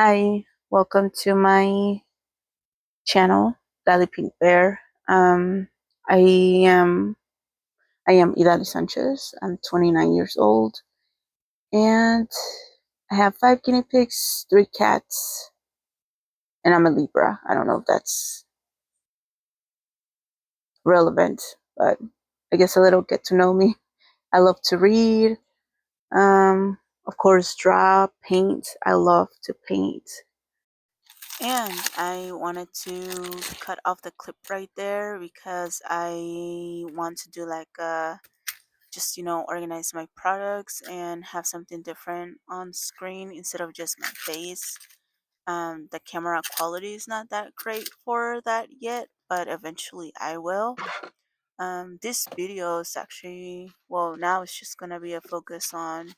Hi, welcome to my channel, Dalipinkbear. Um, I am I am Idali Sanchez. I'm 29 years old, and I have 5 guinea pigs, 3 cats, and I'm a Libra. I don't know if that's relevant, but I guess a little get to know me. I love to read. Of course, draw, paint. I love to paint. And I wanted to cut off the clip right there because I want to do like just organize my products and have something different on screen instead of just my face. The camera quality is not that great for that yet, but eventually I will. This video is actually, well, now it's just gonna be a focus on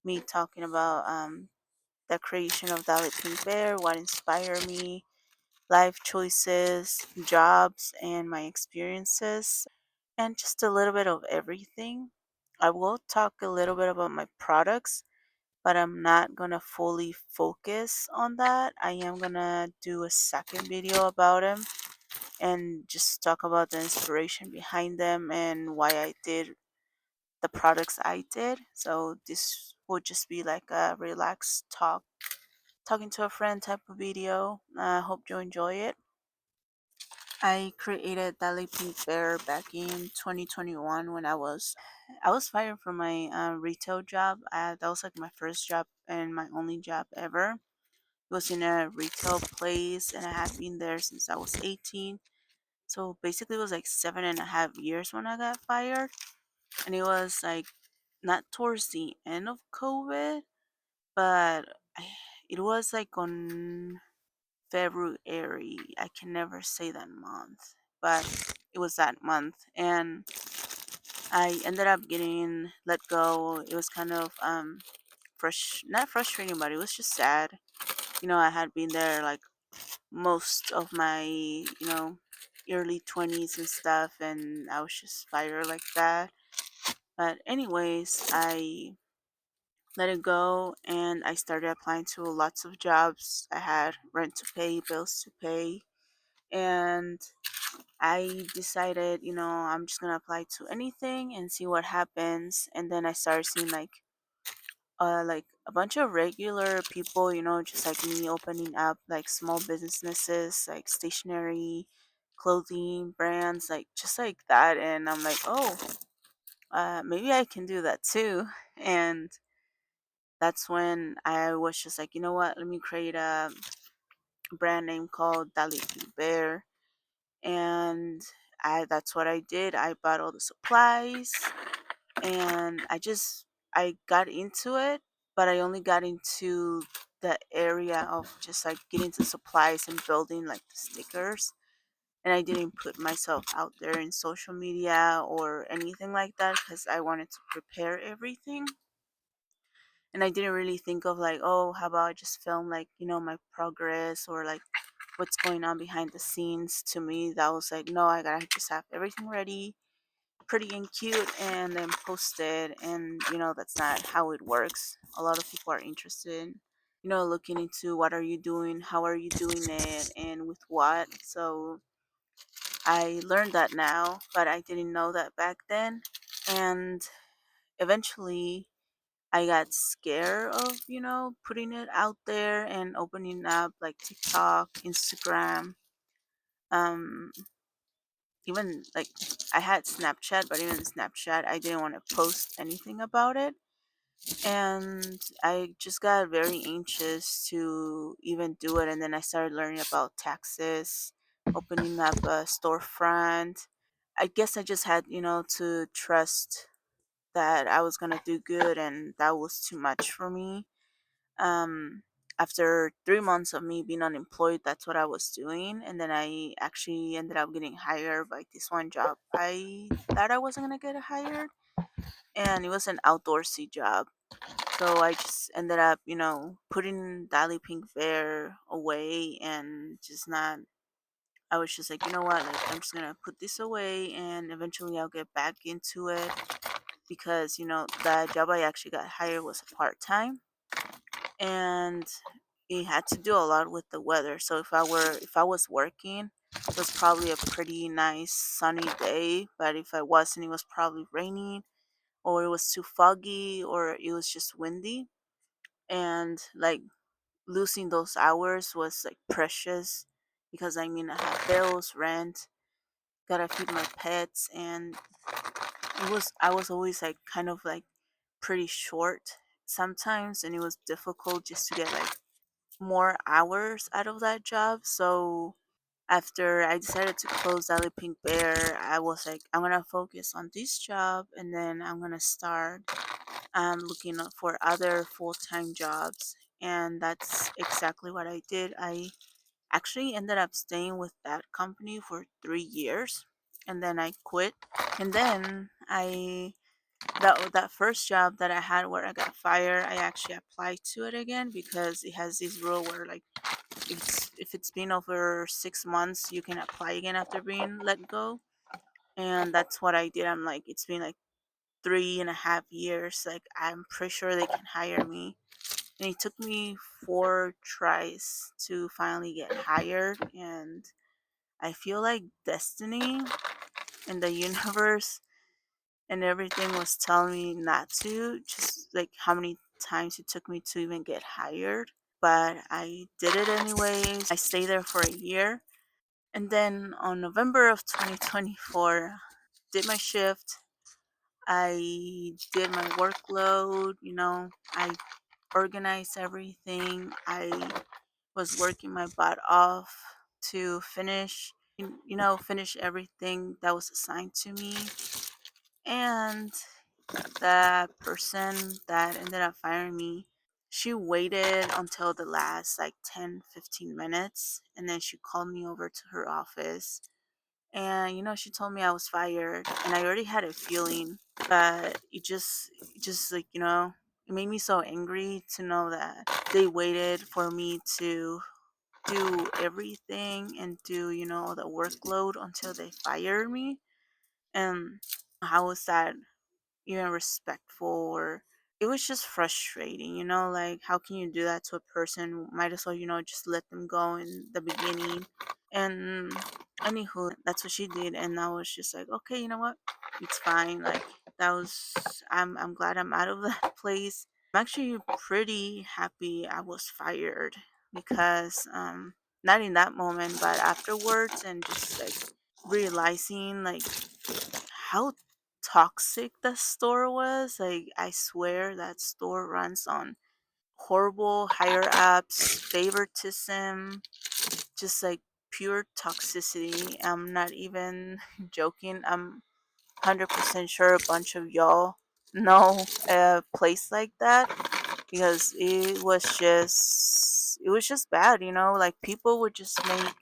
me talking about the creation of Dalipinkbear, what inspired me, life choices, jobs, and my experiences, and just a little bit of everything. I will talk a little bit about my products, but I'm not gonna fully focus on that. I am gonna do a second video about them and just talk about the inspiration behind them and why I did the products I did. So this would just be like a relaxed talking to a friend type of video. I hope you enjoy it. I created Dalipinkbear back in 2021 when I was fired from my retail job. That was like my first job and my only job ever. It was in a retail place, and I had been there since I was 18. So basically, it was like 7.5 years when I got fired, and it was like not towards the end of COVID, but it was like on February. I can never say that month, but it was that month, and I ended up getting let go. It was kind of not frustrating, but it was just sad. I had been there like most of my early 20s and stuff, and I was just fired like that. But anyways, I let it go and I started applying to lots of jobs. I had rent to pay, bills to pay, and I decided, I'm just gonna apply to anything and see what happens. And then I started seeing like a bunch of regular people, just like me, opening up like small businesses, like stationery, clothing brands, like just like that. And I'm like, oh, maybe I can do that too. And that's when I was just like, you know what? Let me create a brand name called Dalipinkbear, and that's what I did. I bought all the supplies, and I got into it, but I only got into the area of just like getting the supplies and building like the stickers. And I didn't put myself out there in social media or anything like that because I wanted to prepare everything. And I didn't really think of like, oh, how about I just film like, my progress or like what's going on behind the scenes. To me, that was like, no, I gotta just have everything ready, pretty and cute, and then post it. And that's not how it works. A lot of people are interested in looking into what are you doing, how are you doing it, and with what. So I learned that now, but I didn't know that back then. And eventually I got scared of putting it out there and opening up like TikTok, Instagram, um even like I had Snapchat, but even Snapchat, I didn't want to post anything about it. And I just got very anxious to even do it. And then I started learning about taxes, opening up a storefront. I guess I just had, to trust that I was going to do good, and that was too much for me. um After 3 months of me being unemployed, that's what I was doing, and then I actually ended up getting hired by this one job. I thought I wasn't gonna get hired, and it was an outdoorsy job. So I just ended up putting Dali Pink Bear away and just not. I was just like, you know what, like I'm just gonna put this away and eventually I'll get back into it, because the job I actually got hired was a part-time, and it had to do a lot with the weather. So if I was working, it was probably a pretty nice sunny day. But if I wasn't, it was probably raining, or it was too foggy, or it was just windy. And like losing those hours was like precious, because I mean I have bills, rent, gotta feed my pets, and I was always like kind of like pretty short sometimes, and it was difficult just to get like more hours out of that job. So after I decided to close Dalipinkbear, I was like, I'm gonna focus on this job, and then I'm gonna start looking up for other full-time jobs. And that's exactly what I did. I actually ended up staying with that company for 3 years, and then I quit. And then that first job that I had where I got fired, I actually applied to it again, because it has this rule where like if it's been over 6 months, you can apply again after being let go. And that's what I did. I'm like, it's been like 3.5 years. Like, I'm pretty sure they can hire me. And it took me 4 tries to finally get hired. And I feel like destiny and the universe and everything was telling me not to, just like how many times it took me to even get hired. But I did it anyways. I stayed there for a year. And then on November of 2024, did my shift. I did my workload, I organized everything. I was working my butt off to finish everything that was assigned to me. And the person that ended up firing me, she waited until the last like 10-15 minutes, and then she called me over to her office. And she told me I was fired, and I already had a feeling. But it just like, it made me so angry to know that they waited for me to do everything and do all the workload until they fired me. And how was that even respectful? Or it was just frustrating, like, how can you do that to a person? Might as well, just let them go in the beginning. And anywho, that's what she did, and I was just like, okay, you know what? It's fine. Like, that was I'm glad I'm out of that place. I'm actually pretty happy I was fired, because not in that moment, but afterwards, and just like realizing like how toxic the store was. Like, I swear that store runs on horrible higher ups, favoritism, just like pure toxicity. I'm not even joking. I'm 100% sure a bunch of y'all know a place like that, because it was just bad, like people would just make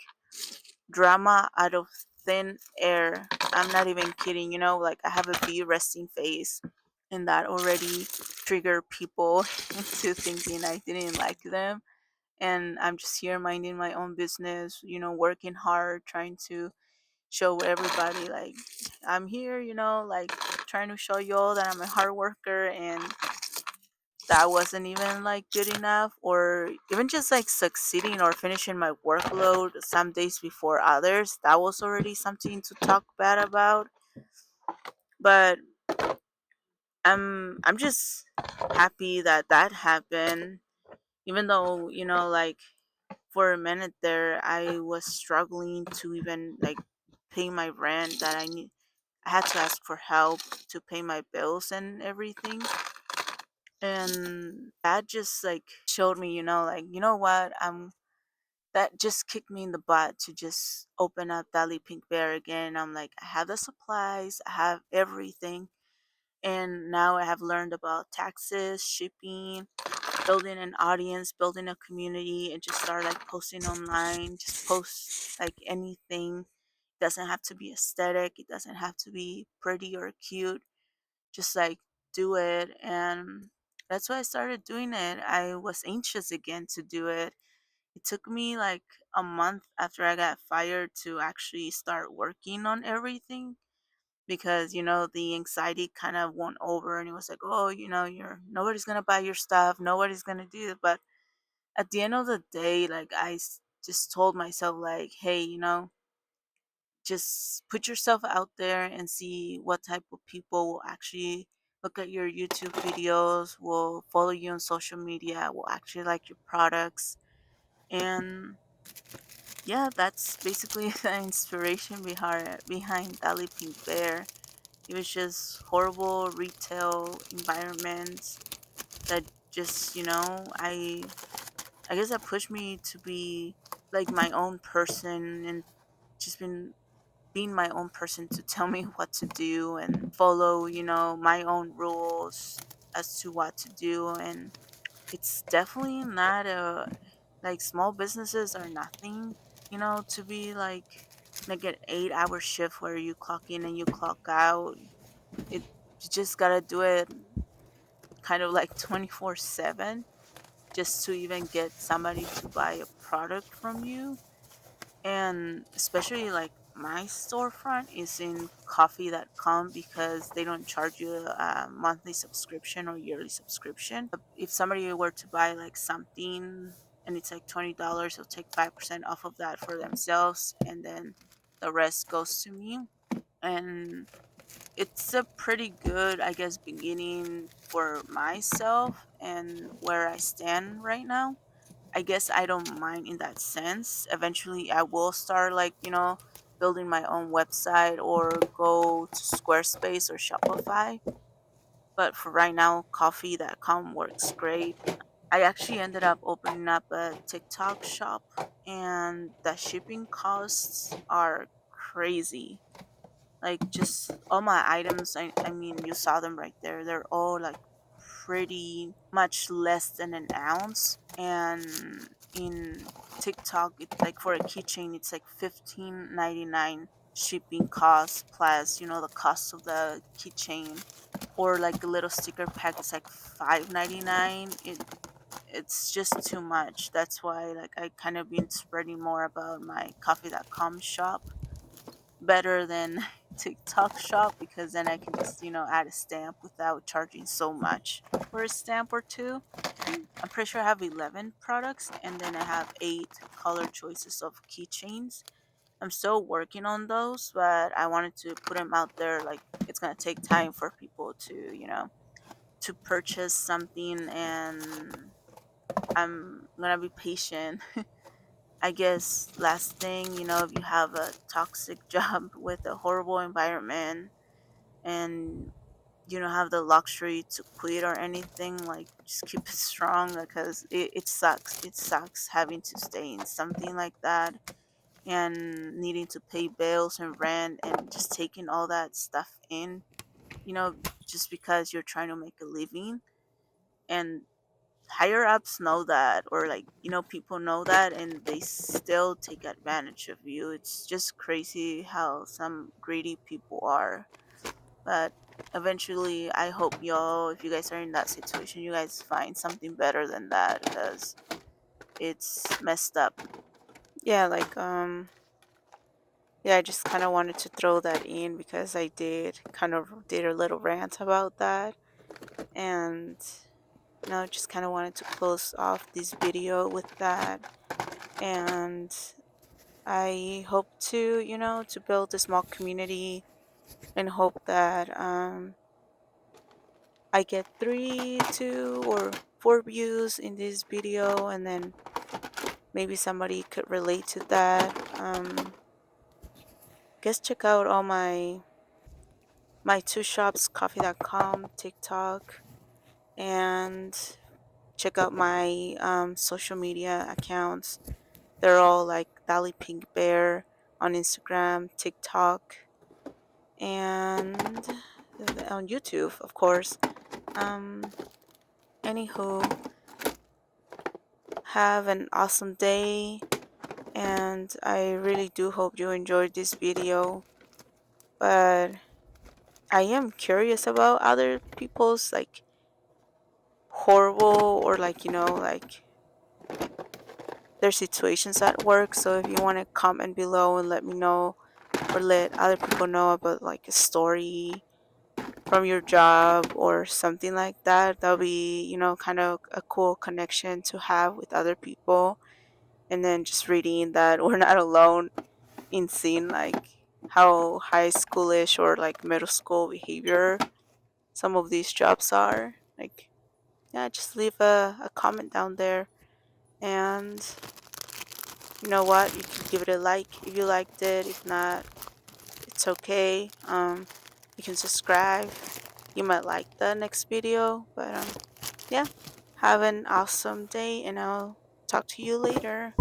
drama out of thin air. I'm not even kidding, like I have a bee resting face, and that already triggered people into thinking I didn't like them. And I'm just here minding my own business, working hard, trying to show everybody like I'm here, like trying to show y'all that I'm a hard worker. And that wasn't even like good enough, or even just like succeeding or finishing my workload some days before others. That was already something to talk bad about. But I'm just happy that that happened, even though like for a minute there I was struggling to even like pay my rent. That I had to ask for help to pay my bills and everything. And that just like showed me, like, what, that just kicked me in the butt to just open up Dali Pink Bear again. I'm like, I have the supplies, I have everything. And now I have learned about taxes, shipping, building an audience, building a community, and just start like posting online. Just post like anything. It doesn't have to be aesthetic, it doesn't have to be pretty or cute. Just like do it. And that's why I started doing it. I was anxious again to do it. It took me like a month after I got fired to actually start working on everything, because the anxiety kind of went over, and it was like, oh, you're nobody's gonna buy your stuff, nobody's gonna do it. But at the end of the day, like just told myself, like, hey, just put yourself out there and see what type of people will actually look at your YouTube videos, will follow you on social media, will actually like your products. And yeah, that's basically the inspiration behind Dalipinkbear. It was just horrible retail environments that just, I guess that pushed me to be like my own person, and just been being my own person to tell me what to do and follow, my own rules as to what to do. And it's definitely not a like small businesses are nothing, to be like an 8-hour shift where you clock in and you clock out. It You just gotta do it kind of like 24/7 just to even get somebody to buy a product from you. And especially like my storefront is in coffee.com because they don't charge you a monthly subscription or yearly subscription. If somebody were to buy like something and it's like $20, they'll take 5% off of that for themselves, and then the rest goes to me. And it's a pretty good, I guess, beginning for myself and where I stand right now. I guess I don't mind in that sense. Eventually, I will start, like, building my own website or go to Squarespace or Shopify. But for right now, coffee.com works great. I actually ended up opening up a TikTok shop, and the shipping costs are crazy. Like, just all my items, I mean, you saw them right there. They're all like pretty much less than an ounce. And in TikTok, it's like for a keychain, it's like 15.99 shipping cost plus, the cost of the keychain. Or like a little sticker pack, it's like 5.99. It's just too much. That's why, like, I kind of been spreading more about my coffee.com shop better than TikTok shop, because then I can just, add a stamp without charging so much for a stamp or two. I'm pretty sure I have 11 products, and then I have 8 color choices of keychains. I'm still working on those, but I wanted to put them out there. Like, it's going to take time for people to, to purchase something, and I'm going to be patient. I guess last thing, if you have a toxic job with a horrible environment and you don't have the luxury to quit or anything, like, just keep it strong, because it sucks. It sucks having to stay in something like that and needing to pay bills and rent and just taking all that stuff in, you know, just because you're trying to make a living. And higher ups know that, or, like, people know that, and they still take advantage of you. It's just crazy how some greedy people are. But eventually, I hope y'all, if you guys are in that situation, you guys find something better than that, because it's messed up. Yeah, like, yeah, I just kind of wanted to throw that in because I did a little rant about that. And just kind of wanted to close off this video with that. And I hope to, to build a small community, and hope that I get 3, 2, or 4 views in this video, and then maybe somebody could relate to that. Guess check out all my 2 shops, coffee.com, TikTok, and check out my social media accounts. They're all like Dalipinkbear on Instagram, TikTok, and on YouTube, of course. Um, Anywho, have an awesome day, and I really do hope you enjoyed this video. But I am curious about other people's, like, horrible, or, like, like, their situations at work. So if you want to comment below and let me know, or let other people know about, like, a story from your job or something like that. That'll be, kind of a cool connection to have with other people. And then just reading that we're not alone in seeing like how high schoolish or like middle school behavior some of these jobs are. Like, yeah, just leave a comment down there. And you know what? You can give it a like if you liked it. If not, it's okay. You can subscribe. You might like the next video. But yeah, have an awesome day, and I'll talk to you later.